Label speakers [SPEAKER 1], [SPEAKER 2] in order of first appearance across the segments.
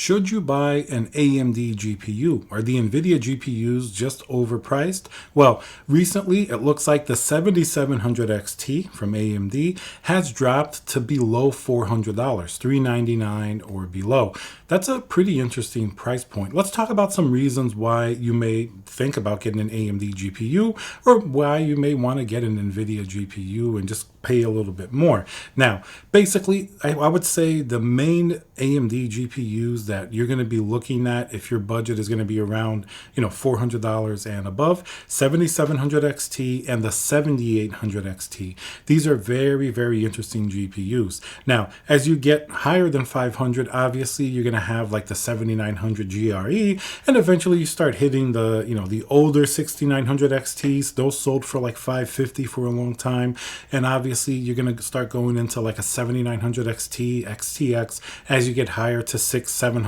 [SPEAKER 1] Should you buy an AMD GPU? Are the NVIDIA GPUs just overpriced? Well, recently it looks like the 7700 XT from AMD has dropped to below $400, $399 or below. That's a pretty interesting price point. Let's talk about some reasons why you may think about getting an AMD GPU or why you may want to get an NVIDIA GPU and just pay a little bit more. Now, basically, I would say the main AMD GPUs that you're going to be looking at if your budget is going to be around, $400 and above, 7700 XT and the 7800 XT. These are very, very interesting GPUs. Now, as you get higher than 500, obviously you're going to have like the 7900 GRE, and eventually you start hitting the older 6900 XTs. Those sold for like $550 for a long time, and obviously you're going to start going into like a 7900 XT, XTX as you get higher to $600-700,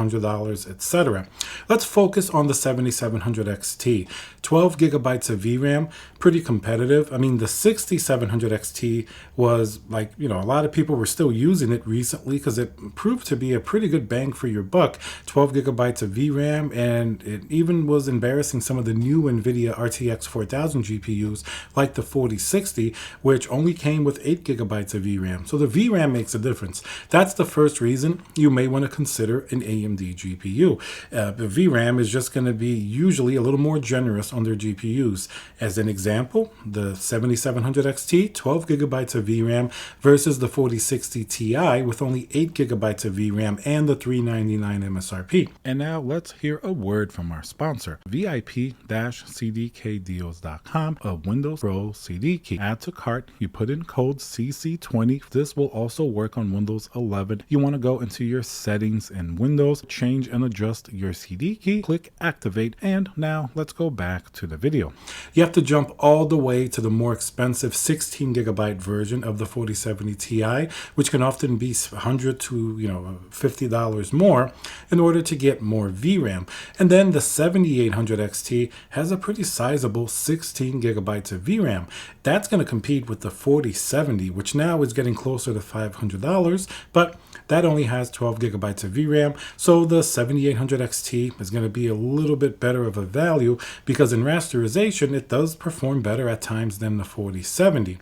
[SPEAKER 1] etc. Let's focus on the 7700 XT. 12 gigabytes of VRAM, pretty competitive. I mean, the 6700 XT was like, a lot of people were still using it recently because it proved to be a pretty good bang for your buck. 12 gigabytes of VRAM, and it even was embarrassing some of the new NVIDIA RTX 4000 GPUs like the 4060, which only came with 8 gigabytes of VRAM. So the VRAM makes a difference. That's the first reason you may want to consider an AMD GPU. The VRAM is just going to be usually a little more generous on their GPUs. As an example, the 7700 XT, 12 gigabytes of VRAM versus the 4060 Ti with only 8 gigabytes of VRAM and the $399 MSRP. And now let's hear a word from our sponsor, VIP-CDKdeals.com, a Windows Pro CD key. Add to cart, you put in code CC20. This will also work on Windows 11. You want to go into your settings in Windows, change and adjust your CD key, click activate, and now let's go back to the video. You have to jump all the way to the more expensive 16 gigabyte version of the 4070 Ti, which can often be $100 to $50 more in order to get more VRAM. And then the 7800 XT has a pretty sizable 16 gigabytes of VRAM. That's going to compete with the 4070, which now is getting closer to $500, but that only has 12 gigabytes of VRAM. So the 7800 XT is going to be a little bit better of a value because in rasterization, it does perform better at times than the 4070.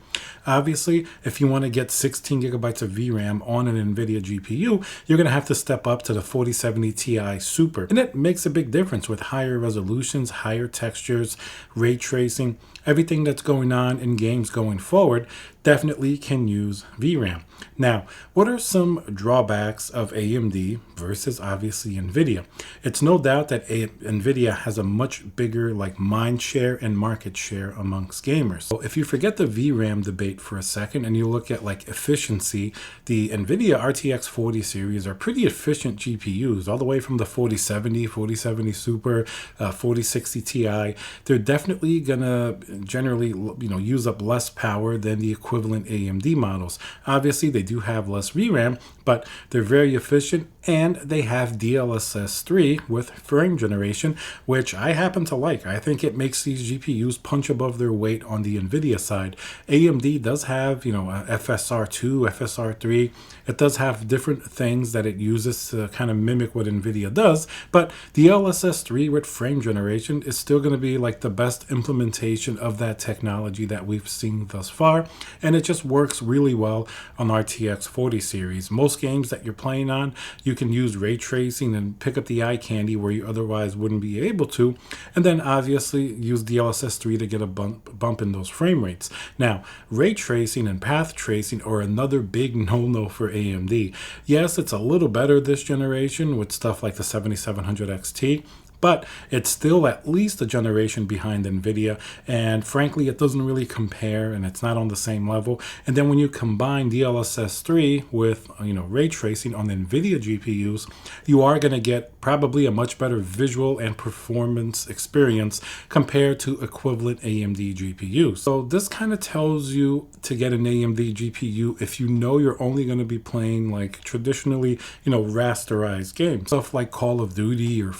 [SPEAKER 1] Obviously, if you want to get 16 gigabytes of VRAM on an NVIDIA GPU, you're going to have to step up to the 4070 Ti Super. And it makes a big difference with higher resolutions, higher textures, ray tracing, everything that's going on in games going forward definitely can use VRAM. Now, what are some drawbacks of AMD versus obviously NVIDIA? It's no doubt that NVIDIA has a much bigger mind share and market share amongst gamers. So if you forget the VRAM debate for a second and you look at efficiency, the NVIDIA RTX 40 series are pretty efficient GPUs, all the way from the 4070, 4070 Super, 4060 Ti. They're definitely gonna generally use up less power than the equivalent AMD models. Obviously, they do have less VRAM, but they're very efficient, and they have DLSS 3 with frame generation, which I happen to like. I think it makes these GPUs punch above their weight on the NVIDIA side. AMD does have, FSR2, FSR3. It does have different things that it uses to kind of mimic what NVIDIA does, but DLSS 3 with frame generation is still going to be the best implementation of that technology that we've seen thus far, and it just works really well on RTX 40 series. Most games that you're playing on, you can use ray tracing and pick up the eye candy where you otherwise wouldn't be able to, and then obviously use DLSS 3 to get a bump in those frame rates. Now, ray tracing and path tracing are another big no-no for AMD. Yes, it's a little better this generation with stuff like the 7700 XT, but it's still at least a generation behind NVIDIA, and frankly, it doesn't really compare, and it's not on the same level. And then when you combine DLSS 3 with ray tracing on the NVIDIA GPUs, you are going to get probably a much better visual and performance experience compared to equivalent AMD GPUs. So this kind of tells you to get an AMD GPU if you're only going to be playing traditionally rasterized games, stuff like Call of Duty or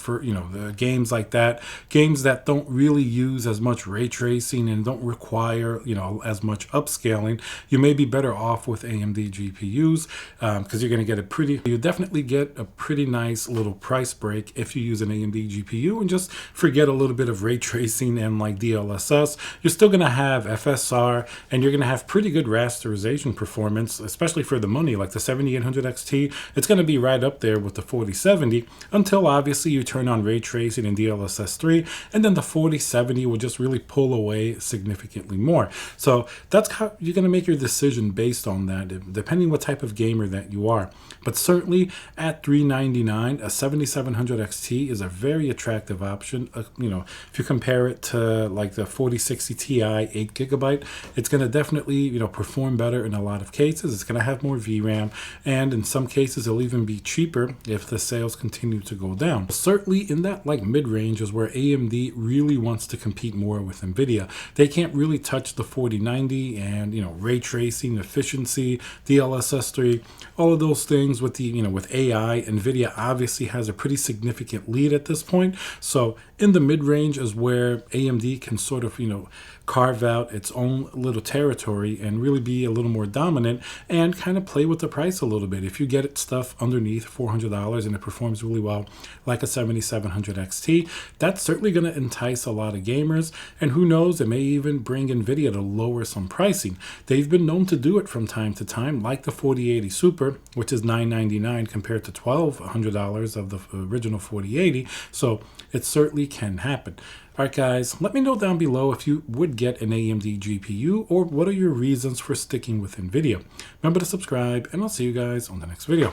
[SPEAKER 1] games like that, games that don't really use as much ray tracing and don't require, as much upscaling, you may be better off with AMD GPUs because you're going to get you definitely get a pretty nice little price break if you use an AMD GPU and just forget a little bit of ray tracing and like DLSS. You're still going to have FSR and you're going to have pretty good rasterization performance, especially for the money. Like the 7800 XT, it's going to be right up there with the 4070 until obviously you turn on ray tracing and DLSS 3, and then the 4070 will just really pull away significantly more. So that's how you're going to make your decision based on that, depending what type of gamer that you are. But certainly at $399, a 7700 XT is a very attractive option. If you compare it to like the 4060 Ti 8GB, it's going to definitely perform better in a lot of cases. It's going to have more VRAM, and in some cases it'll even be cheaper if the sales continue to go down. Certainly in that like mid-range is where AMD really wants to compete more with NVIDIA. They can't really touch the 4090 and ray tracing, efficiency, DLSS 3, all of those things with the with AI. NVIDIA obviously has a pretty significant lead at this point. So in the mid-range is where AMD can sort of carve out its own little territory and really be a little more dominant and kind of play with the price a little bit. If you get it stuff underneath $400 and it performs really well like a 7700 XT, that's certainly going to entice a lot of gamers, and who knows, it may even bring NVIDIA to lower some pricing. They've been known to do it from time to time, like the 4080 Super, which is $999 compared to $1,200 of the original 4080, so it certainly can happen. Alright guys, let me know down below if you would get an AMD GPU, or what are your reasons for sticking with NVIDIA. Remember to subscribe, and I'll see you guys on the next video.